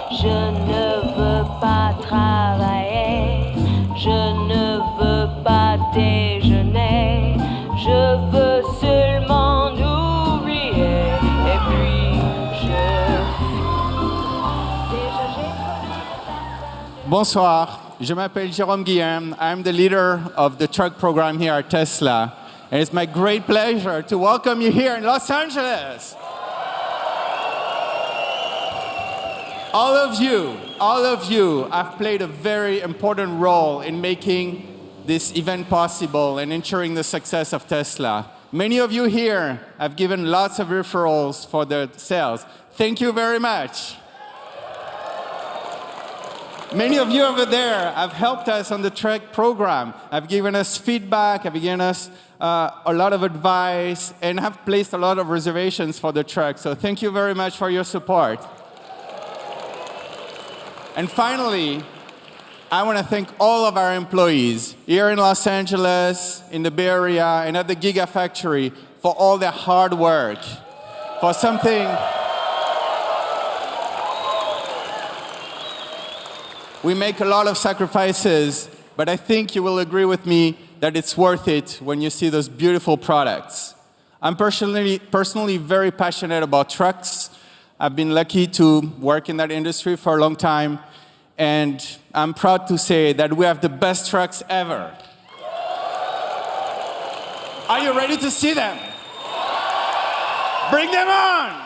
Je ne veux pas travailler, je ne veux pas déjeuner, je veux seulement oublier. Et puis Bonsoir, je m'appelle Jérôme Guillaume. I'm the leader of the truck program here at Tesla. And it's my great pleasure to welcome you here in Los Angeles. All of you have played a very important role in making this event possible and ensuring the success of Tesla. Many of you here have given lots of referrals for the sales. Thank you very much. Many of you over there have helped us on the truck program, have given us feedback, have given us a lot of advice, and have placed a lot of reservations for the truck. So thank you very much for your support. And finally, I want to thank all of our employees here in Los Angeles, in the Bay Area, and at the Gigafactory for all their hard work, for something we make a lot of sacrifices, but I think you will agree with me that it's worth it when you see those beautiful products. I'm personally very passionate about trucks. I've been lucky to work in that industry for a long time, and I'm proud to say that we have the best trucks ever. Are you ready to see them? Bring them on!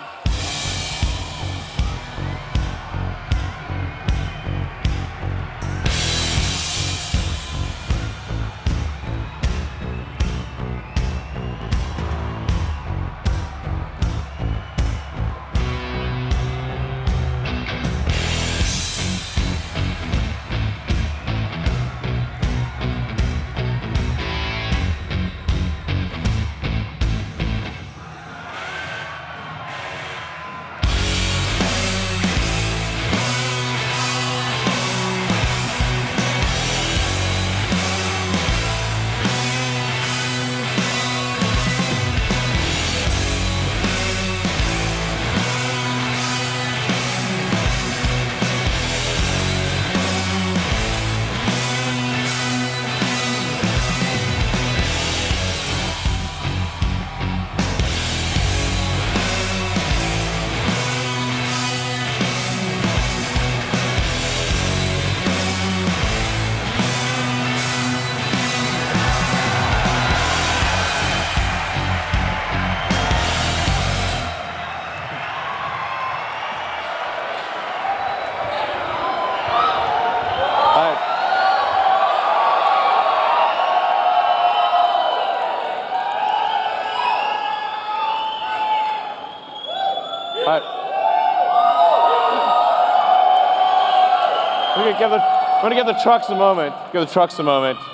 I'm going to give the trucks a moment. Give the trucks a moment. All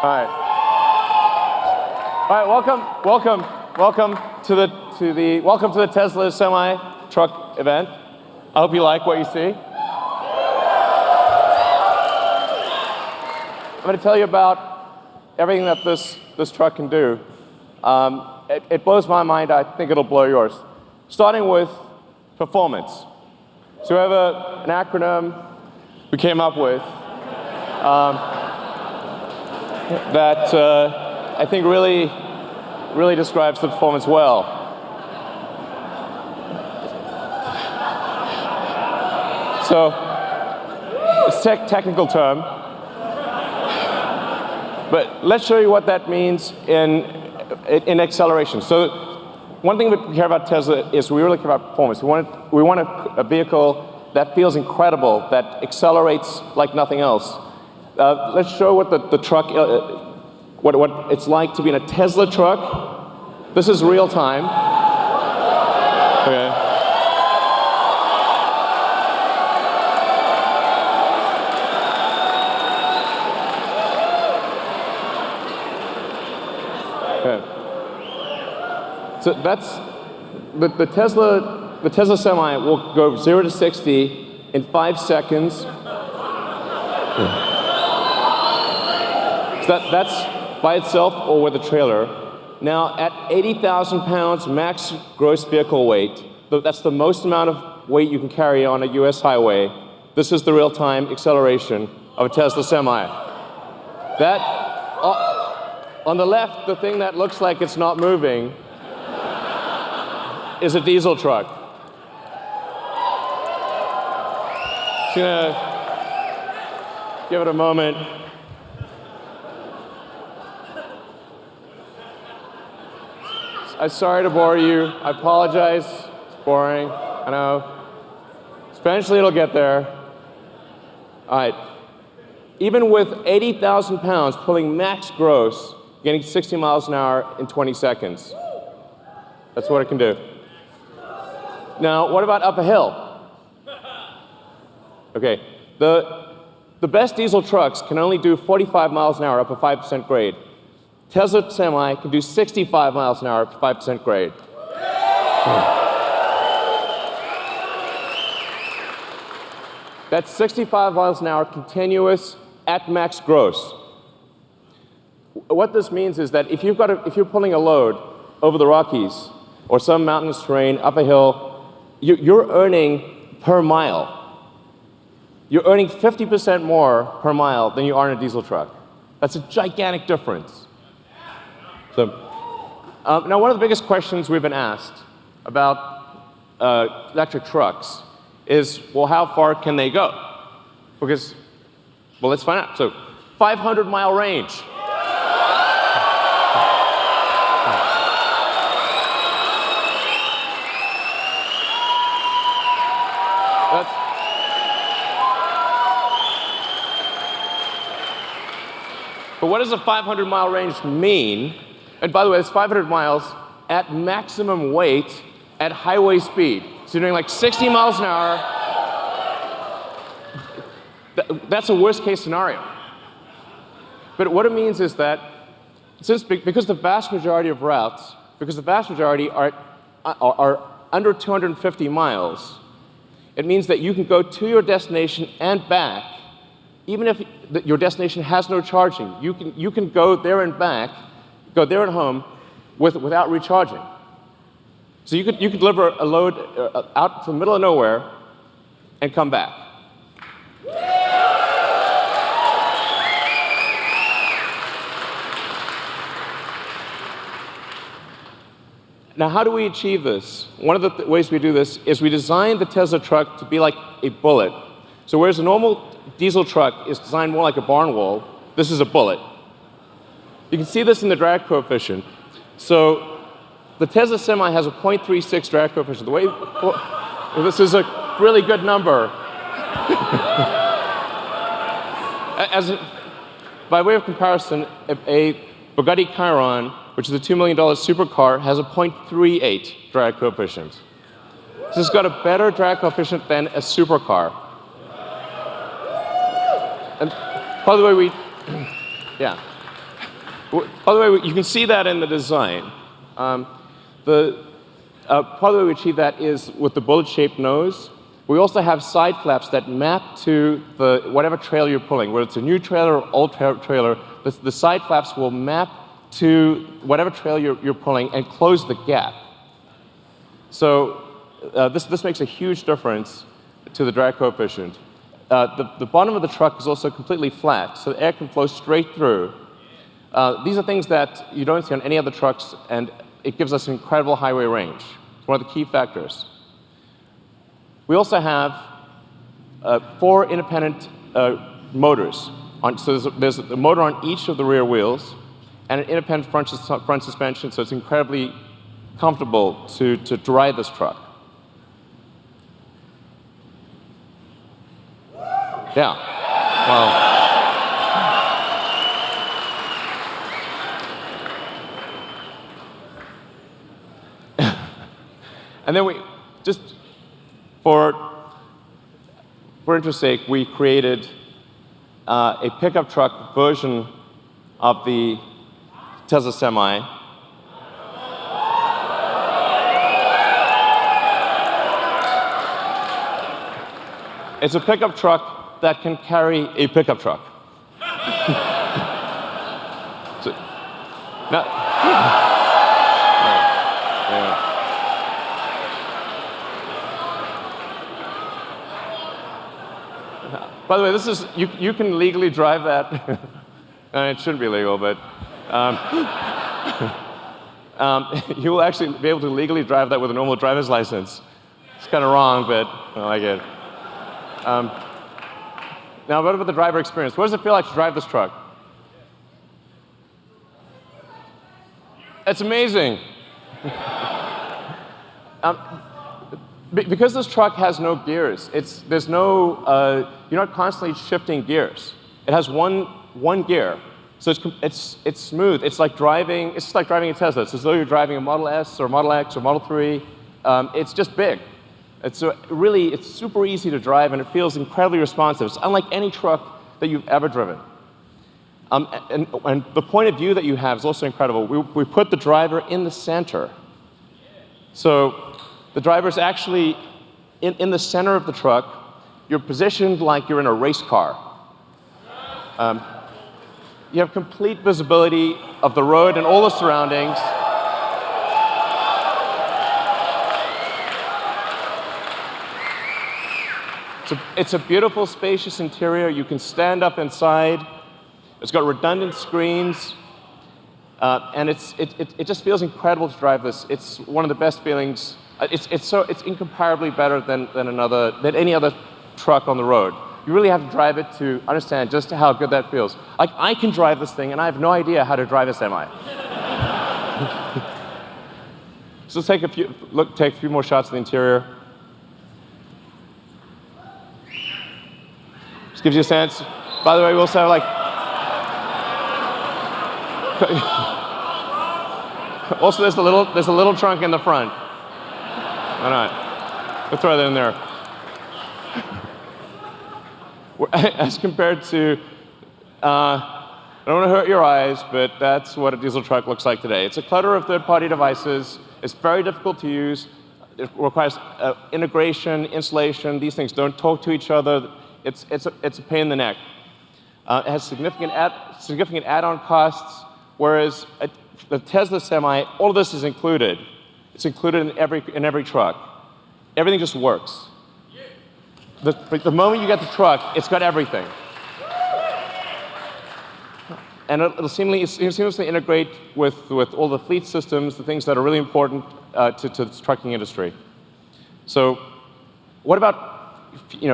right. All right. Welcome to the Tesla Semi Truck event. I hope you like what you see. I'm going to tell you about everything that this truck can do. It blows my mind. I think it'll blow yours. Starting with performance. So we have an acronym we came up with that I think really describes the performance well. So it's a technical term, but let's show you what that means in acceleration. So one thing we care about Tesla is we really care about performance. We want a vehicle that feels incredible, that accelerates like nothing else. Let's show what the truck, what it's like to be in a Tesla truck. This is real time. Okay. So that's the Tesla Semi will go 0 to 60 in 5 seconds. So that's by itself or with a trailer. Now at 80,000 pounds max gross vehicle weight, that's the most amount of weight you can carry on a US highway. This is the real-time acceleration of a Tesla Semi. That, on the left, the thing that looks like it's not moving is a diesel truck. Just gonna give it a moment. I'm sorry to bore you. I apologize. It's boring. I know. Eventually it'll get there. All right. Even with 80,000 pounds pulling max gross, getting 60 miles an hour in 20 seconds. That's what it can do. Now, what about up a hill? Okay. The best diesel trucks can only do 45 miles an hour up a 5% grade. Tesla Semi can do 65 miles an hour up to 5% grade. That's 65 miles an hour continuous at max gross. What this means is that if you're pulling a load over the Rockies or some mountainous terrain up a hill, you're earning per mile. You're earning 50% more per mile than you are in a diesel truck. That's a gigantic difference. So, now one of the biggest questions we've been asked about electric trucks is, well, how far can they go? Because, well, let's find out. So, 500-mile range. But what does a 500-mile range mean? And by the way, it's 500 miles at maximum weight at highway speed. So you're doing like 60 miles an hour. That's a worst-case scenario. But what it means is that because the vast majority of routes, because the vast majority are under 250 miles, it means that you can go to your destination and back, even if your destination has no charging. You can go there and back, go there and home without recharging. So you could deliver a load out to the middle of nowhere and come back. Now, how do we achieve this? One of the ways we do this is we design the Tesla truck to be like a bullet. So whereas a normal diesel truck is designed more like a barn wall, this is a bullet. You can see this in the drag coefficient. So the Tesla Semi has a 0.36 drag coefficient. This is a really good number. By way of comparison, a Bugatti Chiron, which is a $2 million supercar, has a 0.38 drag coefficient. So it's got a better drag coefficient than a supercar. And by the way, you can see that in the design. Part of the way we achieve that is with the bullet-shaped nose. We also have side flaps that map to whatever trailer you're pulling, whether it's a new trailer or old trailer. The side flaps will map to whatever trailer you're pulling and close the gap. So this makes a huge difference to the drag coefficient. The bottom of the truck is also completely flat, so the air can flow straight through. These are things that you don't see on any other trucks, and it gives us incredible highway range. It's one of the key factors. We also have 4 independent motors. So there's a motor on each of the rear wheels and an independent front suspension, so it's incredibly comfortable to ride this truck. Yeah. Well. And then for interest's sake, we created a pickup truck version of the Tesla Semi. It's a pickup truck that can carry a pickup truck. By the way, this is you can legally drive that. It shouldn't be legal, but you will actually be able to legally drive that with a normal driver's license. It's kind of wrong, but I like it. Now, what about the driver experience? What does it feel like to drive this truck? It's amazing. Because this truck has no gears, you're not constantly shifting gears. It has one gear, so it's smooth. It's like driving a Tesla. It's as though you're driving a Model S or Model X or Model 3. It's just big. It's super easy to drive, and it feels incredibly responsive. It's unlike any truck that you've ever driven. And the point of view that you have is also incredible. We put the driver in the center. So the driver's actually in the center of the truck. You're positioned like you're in a race car. You have complete visibility of the road and all the surroundings. It's a beautiful, spacious interior. You can stand up inside. It's got redundant screens, and it just feels incredible to drive this. It's one of the best feelings. It's incomparably better than any other truck on the road. You really have to drive it to understand just how good that feels. Like, I can drive this thing, and I have no idea how to drive a semi. So let's take a few more shots of the interior. Just gives you a sense. By the way, we also have also there's a little trunk in the front. Why not? We'll throw that in there. As compared to, I don't want to hurt your eyes, but that's what a diesel truck looks like today. It's a clutter of third-party devices. It's very difficult to use. It requires integration, installation. These things don't talk to each other. It's a pain in the neck. It has significant add-on costs, whereas the Tesla Semi, all of this is included. It's included in every truck. Everything just works. The moment you get the truck, it's got everything. And it'll seamlessly integrate with all the fleet systems, the things that are really important to the trucking industry. So what about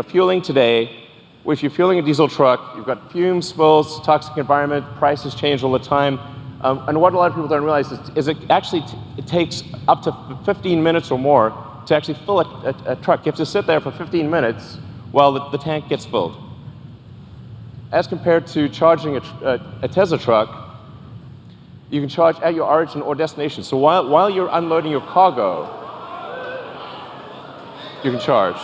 fueling today? If you're fueling a diesel truck, you've got fumes, spills, toxic environment, prices change all the time. And what a lot of people don't realize is it takes up to 15 minutes or more to actually fill a truck. You have to sit there for 15 minutes while the tank gets filled. As compared to charging a Tesla truck, you can charge at your origin or destination. So while you're unloading your cargo, you can charge.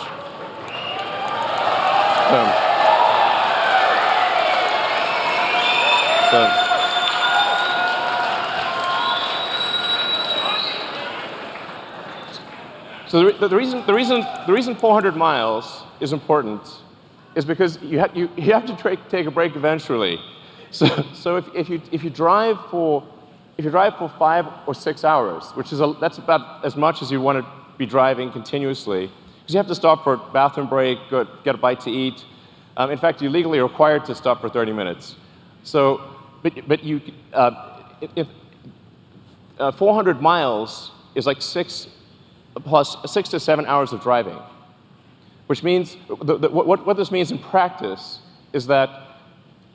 So the reason 400 miles is important is because you have to take a break eventually. So if you drive for 5 or 6 hours, that's about as much as you want to be driving continuously, because you have to stop for a bathroom break, get a bite to eat. In fact, you're legally required to stop for 30 minutes. So, if 400 miles is like 6 to 7 hours of driving, which means what this means in practice is that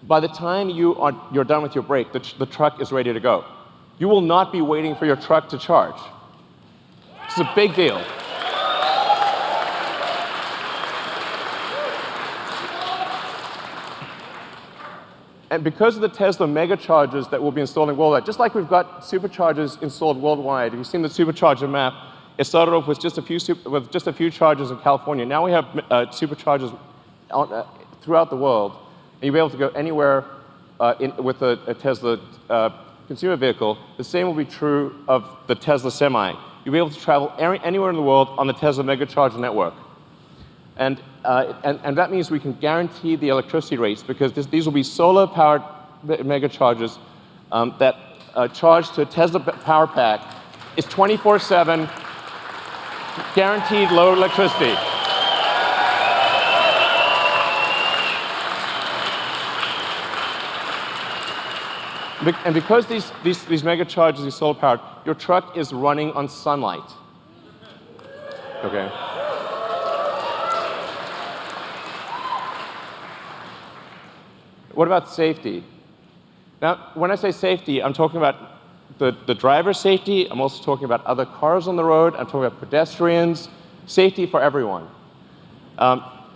by the time you're done with your break, the truck is ready to go. You will not be waiting for your truck to charge. It's a big deal. And because of the Tesla mega chargers that will be installed worldwide, just like we've got superchargers installed worldwide, if you've seen the supercharger map, it started off with just a few chargers in California. Now we have superchargers throughout the world, and you'll be able to go anywhere with a Tesla consumer vehicle. The same will be true of the Tesla Semi. You'll be able to travel anywhere in the world on the Tesla Megacharger network. And that means we can guarantee the electricity rates, because these will be solar-powered megachargers that charge to a Tesla power pack. It's 24/7, guaranteed low electricity. And because these mega chargers are solar powered, your truck is running on sunlight. Okay. What about safety? Now, when I say safety, I'm talking about the driver's safety. I'm also talking about other cars on the road. I'm talking about pedestrians. Safety for everyone.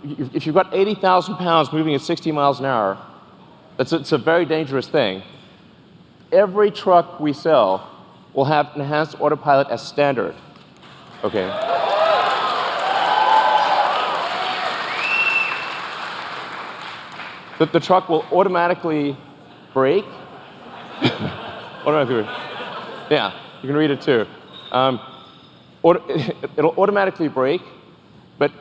If you've got 80,000 pounds moving at 60 miles an hour, it's a very dangerous thing. Every truck we sell will have enhanced autopilot as standard. Okay. The truck will automatically brake. Automatically. Yeah, you can read it too. It'll automatically brake, but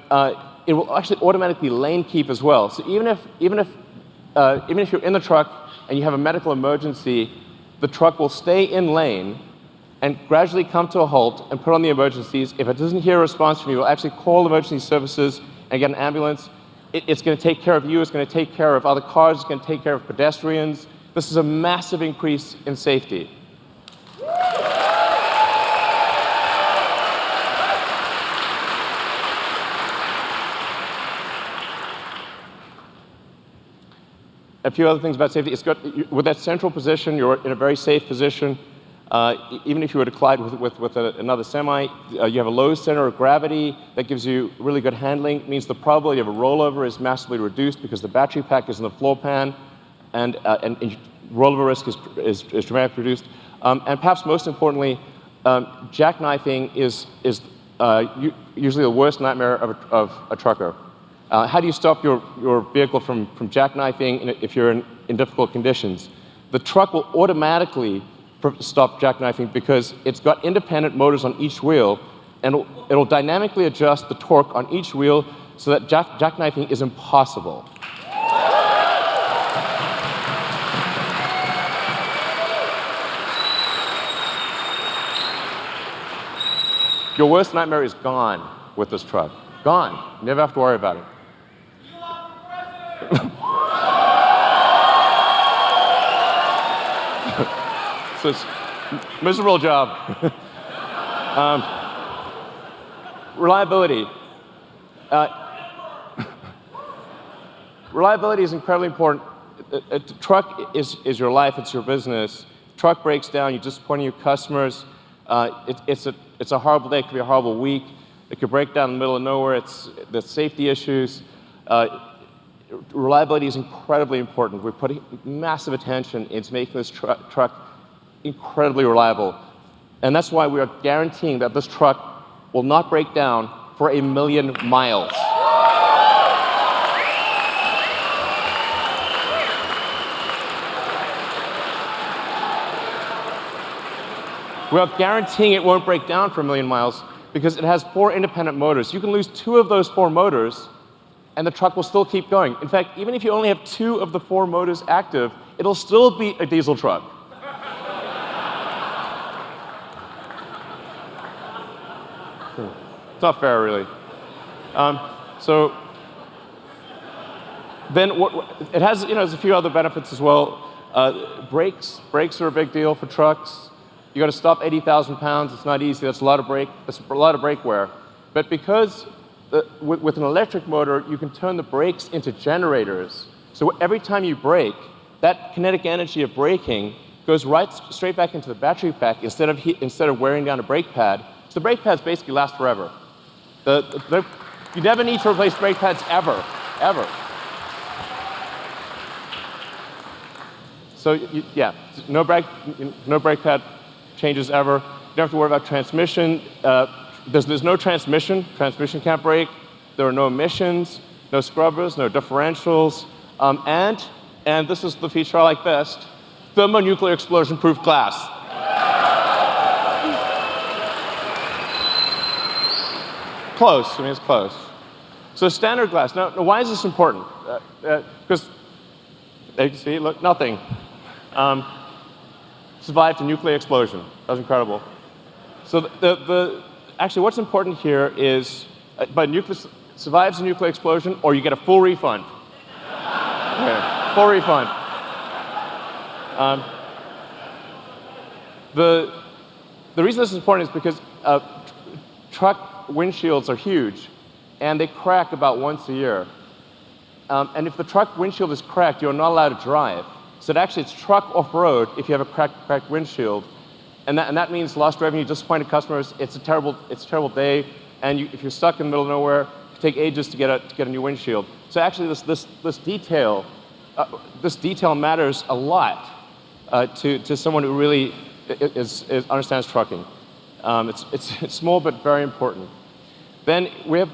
it will actually automatically lane keep as well. So even if you're in the truck and you have a medical emergency, the truck will stay in lane and gradually come to a halt and put on the emergencies. If it doesn't hear a response from you, it will actually call emergency services and get an ambulance. It's going to take care of you. It's going to take care of other cars. It's going to take care of pedestrians. This is a massive increase in safety. A few other things about safety. With that central position, you're in a very safe position. Even if you were to collide with another semi, you have a low center of gravity that gives you really good handling. It means the probability of a rollover is massively reduced because the battery pack is in the floor pan, and rollover risk is dramatically reduced. And perhaps most importantly, jackknifing is usually the worst nightmare of a trucker. How do you stop your vehicle from jackknifing if you're in difficult conditions? The truck will automatically stop jackknifing because it's got independent motors on each wheel, and it'll dynamically adjust the torque on each wheel so that jackknifing is impossible. Your worst nightmare is gone with this truck. Gone. You never have to worry about it. So it's a miserable job. Reliability. Reliability is incredibly important. A truck is your life, it's your business. Truck breaks down, you disappoint your customers. It's a horrible day, it could be a horrible week. It could break down in the middle of nowhere. There's safety issues. Reliability is incredibly important. We're putting massive attention into making this truck incredibly reliable. And that's why we are guaranteeing that this truck will not break down for 1 million miles. We are guaranteeing it won't break down for 1 million miles because it has 4 independent motors. You can lose 2 of those 4 motors, and the truck will still keep going. In fact, even if you only have 2 of the 4 motors active, it'll still be a diesel truck. It's not fair, really. So then it has, there's a few other benefits as well. Brakes are a big deal for trucks. You got to stop 80,000 pounds. It's not easy. That's a lot of brake wear. But because with an electric motor, you can turn the brakes into generators. So every time you brake, that kinetic energy of braking goes straight back into the battery pack instead of wearing down a brake pad. So the brake pads basically last forever. You never need to replace brake pads ever. So no brake pad changes ever. You don't have to worry about transmission. There's no transmission. Transmission can't brake. There are no emissions, no scrubbers, no differentials, and this is the feature I like best: thermonuclear explosion-proof glass. Close. I mean, it's close. So standard glass. Now why is this important? Because you can see, look, nothing. Survived a nuclear explosion. That was incredible. So actually, what's important here is, survives a nuclear explosion, or you get a full refund. Okay, full refund. The reason this is important is because truck windshields are huge, and they crack about once a year. And if the truck windshield is cracked, you're not allowed to drive. So actually, it's truck off-road if you have a cracked windshield. And that means lost revenue, disappointed customers. It's a terrible day. And if you're stuck in the middle of nowhere, it can take ages to get a new windshield. So actually, this detail matters a lot to someone who really understands trucking. It's small but very important. Then we have,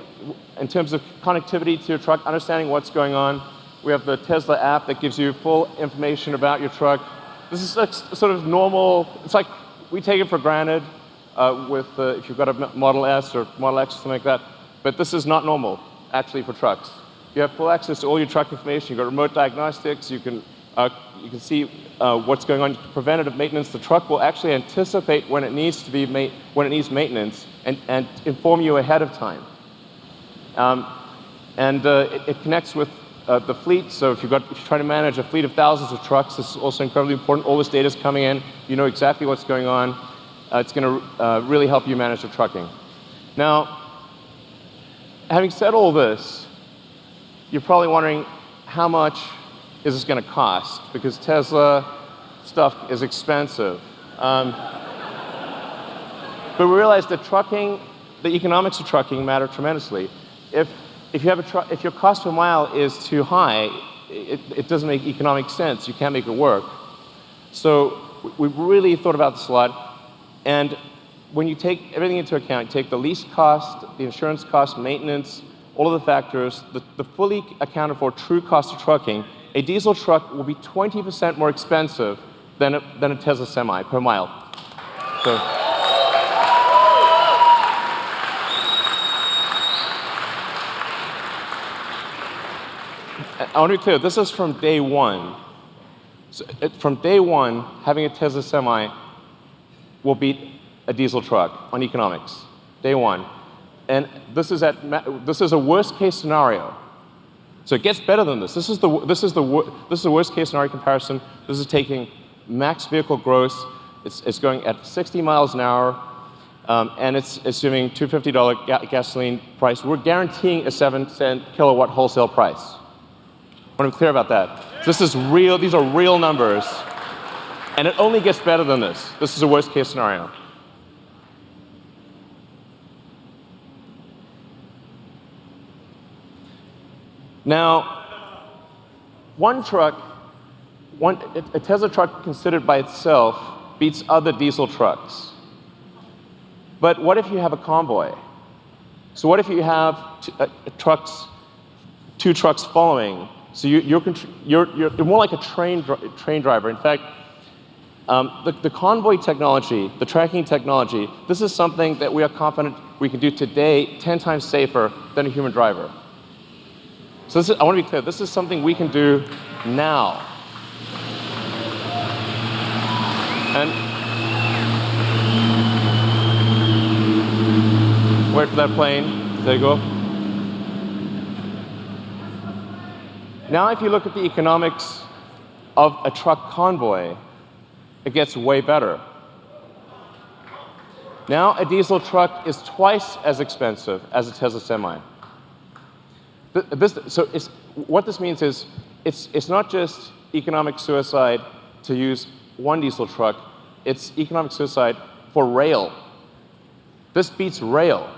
in terms of connectivity to your truck, understanding what's going on, we have the Tesla app that gives you full information about your truck. This is sort of normal. It's like we take it for granted if you've got a Model S or Model X or something like that. But this is not normal, actually, for trucks. You have full access to all your truck information. You've got remote diagnostics. You can see what's going on. Preventative maintenance. The truck will actually anticipate when it needs maintenance and inform you ahead of time. It connects with the fleet. So if you're trying to manage a fleet of thousands of trucks, this is also incredibly important. All this data is coming in. You know exactly what's going on. It's going to really help you manage the trucking. Now, having said all this, you're probably wondering how much is this going to cost? Because Tesla stuff is expensive. But we realize that the economics of trucking matter tremendously. If your cost per mile is too high, it doesn't make economic sense. You can't make it work. So we really thought about this a lot. And when you take everything into account, you take the lease cost, the insurance cost, maintenance, all of the factors, the fully accounted for true cost of trucking, a diesel truck will be 20% more expensive than a Tesla Semi per mile. So, I want to be clear, this is from day one. So from day one, having a Tesla Semi will beat a diesel truck on economics. Day one. And this is a worst case scenario. So it gets better than this. This is the worst case scenario comparison. This is taking max vehicle gross. It's going at 60 miles an hour, and it's assuming $250 gasoline price. We're guaranteeing a 7-cent kilowatt wholesale price. I want to be clear about that. This is real. These are real numbers, and it only gets better than this. This is a worst case scenario. Now, a Tesla truck considered by itself beats other diesel trucks. But what if you have a convoy? So what if you have two trucks following? So you're more like a train driver. In fact, the convoy technology, the tracking technology, this is something that we are confident we can do today 10 times safer than a human driver. So I want to be clear, this is something we can do now. And wait for that plane to take off. Now if you look at the economics of a truck convoy, it gets way better. Now a diesel truck is twice as expensive as a Tesla Semi. What this means is it's not just economic suicide to use one diesel truck, it's economic suicide for rail. This beats rail.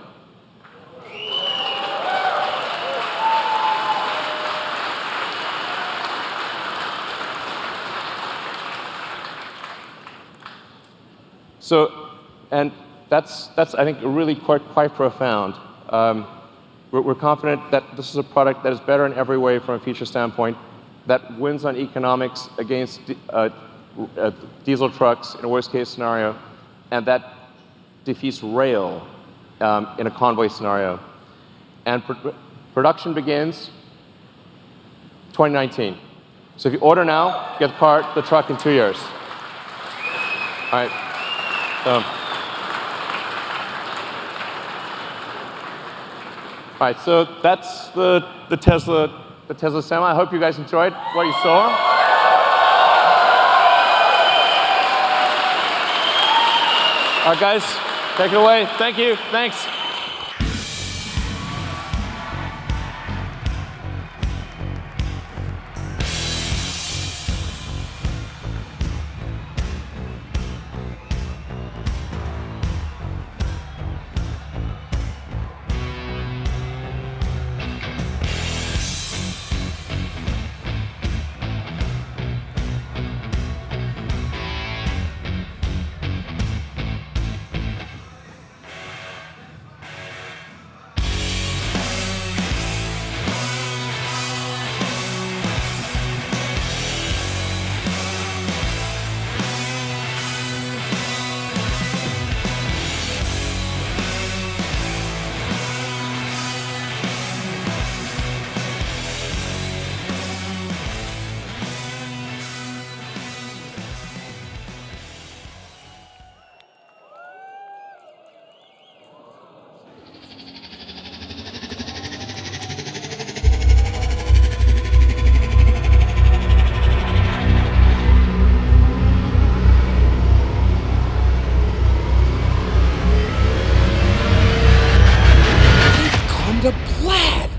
So, and that's I think really quite profound. We're confident that this is a product that is better in every way from a feature standpoint, that wins on economics against diesel trucks in a worst-case scenario, and that defeats rail in a convoy scenario. And production begins 2019. So if you order now, you get the truck in 2 years. All right. All right, so that's the Tesla Semi. I hope you guys enjoyed what you saw. All right, guys, take it away. Thank you. Thanks. The plaid.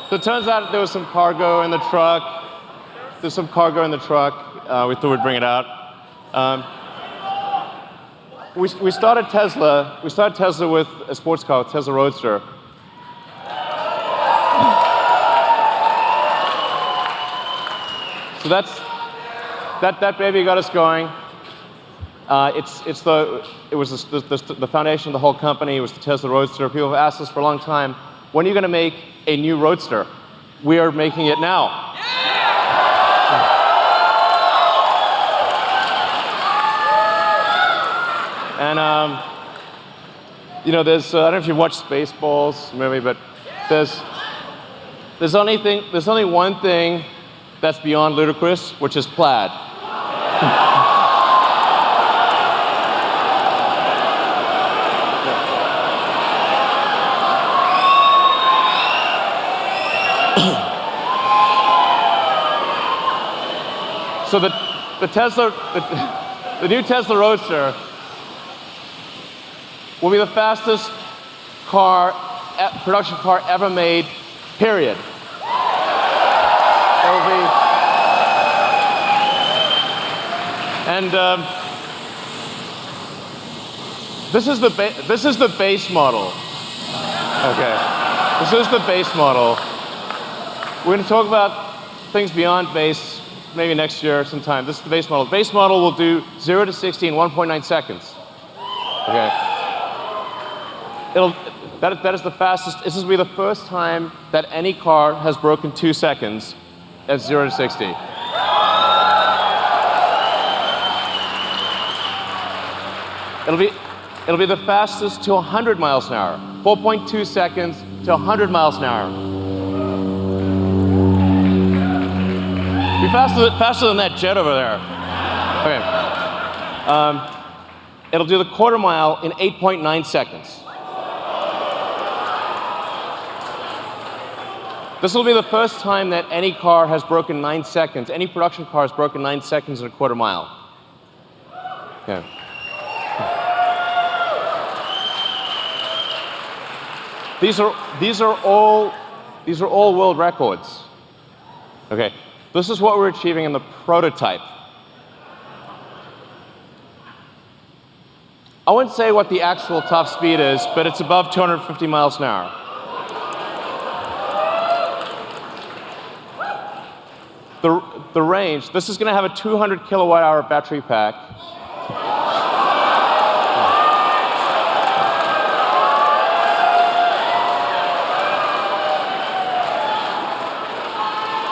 So it turns out there was some cargo in the truck. There's some cargo in the truck. We thought we'd bring it out. We started Tesla. We started Tesla with a sports car, Tesla Roadster. So that baby got us going. It was the foundation of the whole company. It was the Tesla Roadster. People have asked us for a long time, when are you going to make a new Roadster? We are making it now. And you know, there's I don't know if you've watched Spaceballs movie, but there's only one thing that's beyond ludicrous, which is plaid. So the new Tesla Roadster will be the fastest production car ever made, period. It will be, and this is the base model. Okay, this is the base model. We're going to talk about things beyond base. Maybe next year sometime. This is the base model. The base model will do 0 to 60 in 1.9 seconds. Okay. That is the fastest. This will be the first time that any car has broken 2 seconds at 0 to 60. It'll be the fastest to 100 miles an hour. 4.2 seconds to 100 miles an hour. faster than that jet over there. Okay. It'll do the quarter mile in 8.9 seconds. This will be the first time that any car has broken 9 seconds. Any production car has broken 9 seconds in a quarter mile. Okay. These are all world records. Okay. This is what we're achieving in the prototype. I wouldn't say what the actual top speed is, but it's above 250 miles an hour. The range, this is going to have a 200 kilowatt hour battery pack.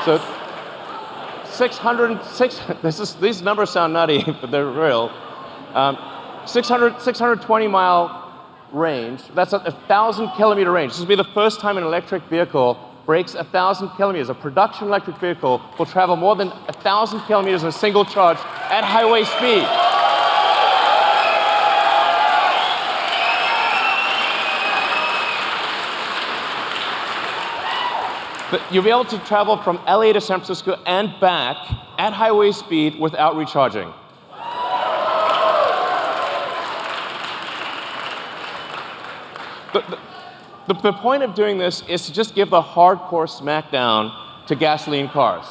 So these numbers sound nutty, but they're real. 620 mile range, that's a 1,000 kilometer range. This will be the first time an electric vehicle breaks 1,000 kilometers. A production electric vehicle will travel more than 1,000 kilometers in a single charge at highway speed. But you'll be able to travel from LA to San Francisco and back at highway speed without recharging. The point of doing this is to just give the hardcore smackdown to gasoline cars.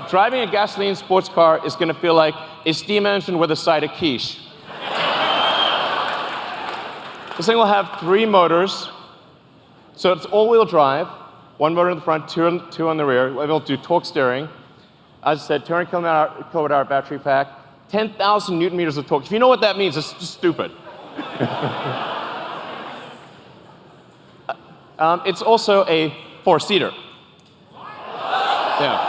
Driving a gasoline sports car is going to feel like a steam engine with a side of quiche. This thing will have 3 motors, so it's all-wheel drive. 1 motor in the front, 2 on the rear. We'll be able to do torque steering. As I said, 200 kilowatt hour battery pack, 10,000 newton meters of torque. If you know what that means, it's just stupid. It's also a 4-seater. Yeah.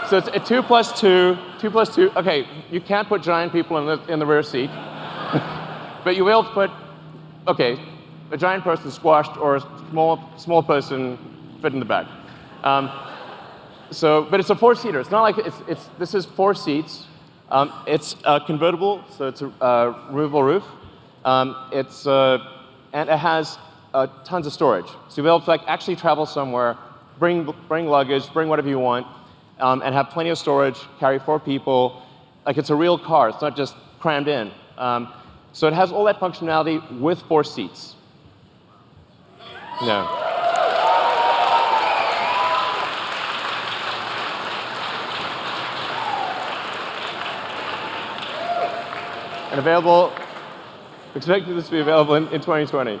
So it's a 2 plus 2. Okay, you can't put giant people in the rear seat, but you'll be able to put, okay, a giant person squashed or a small person fit in the back. But it's a 4-seater. It's not like this is 4 seats. It's convertible, so it's a removable roof. And it has tons of storage. So you'll be able to actually travel somewhere, bring luggage, bring whatever you want, and have plenty of storage, carry 4 people. Like it's a real car. It's not just crammed in. So it has all that functionality with 4 seats. No. And expected this to be available in 2020.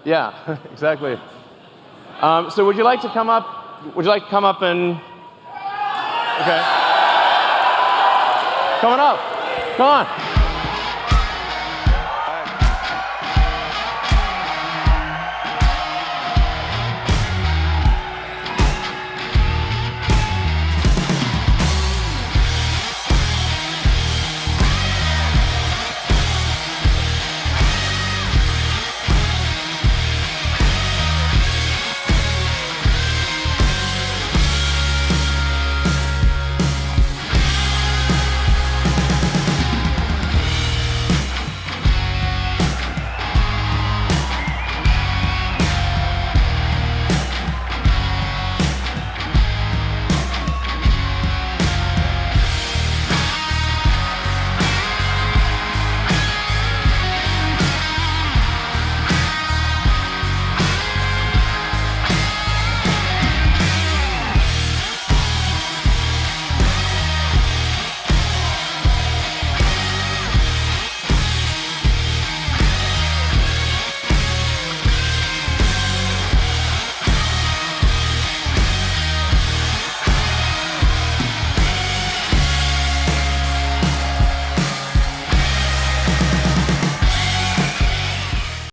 Yeah, exactly. So would you like to come up? Would you like to come up and? Okay. Coming up. Come on.